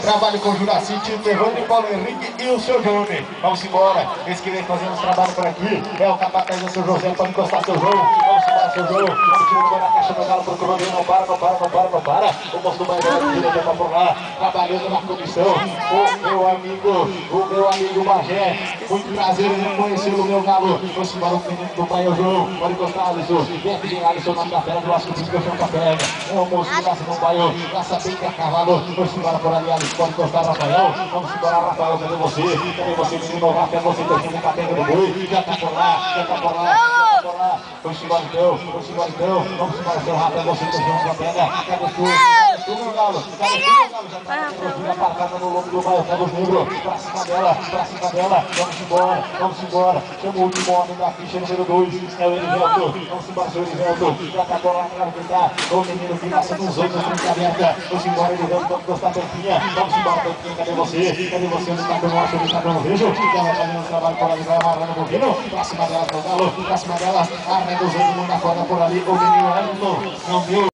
Trabalho com o Juraci, Tio Terrone, Paulo Henrique e o seu Johnny. Vamos embora. Esse que vem fazendo os trabalhos por aqui é o capataz do seu José. Pode encostar seu João. Vamos embora, seu João. Vamos tirar na caixa do galo, procurou bem. Não para. O moço do Bairro tira para por lá. Trabalhando na comissão. O meu amigo Magé. Muito prazer em conhecê-lo, meu galo. Vamos embora, o menino do Bairro João. Pode encostar, Alisson. Dentro de Alisson na capela do Vasco, que eu chamo capela. É o moço que nasce no Bairro. Graça bem que é cavalo. Vamos embora por ali, Alisson. Pode encostar, Rafael. Vamos embora, Rafael. Cadê você? Cadê você, menino? Até você que eu chamo capela do boi. Já tá por lá. Vamos embora então. Vamos embora, seu Rafael. Você que eu chamo capela. Cadê tu, meu galo? Cadê tu, meu galo? Já tá apartada no lombo do Bairro. Cadê o negro? Pra cima dela. Vamos embora. Chama o último homem da ficha número 2. É o Erivelto. Vamos embora, seu Erivelto. Já tá por lá, claro que tá. O menino que nasce nos outros, frente aberta. Vamos embora, Erivelto. Vamos gostar, Tampinha. Vamos embora, Tampinha. Cadê você? Cadê você? Onde está que eu não acho? Onde está que eu não vejo? Já vai fazendo o trabalho por ali, vai amarrando um pouquinho. Pra cima dela, pro galo. Pra cima dela. Arrega os outros, manda fora por ali. O menino Wellington. Não deu.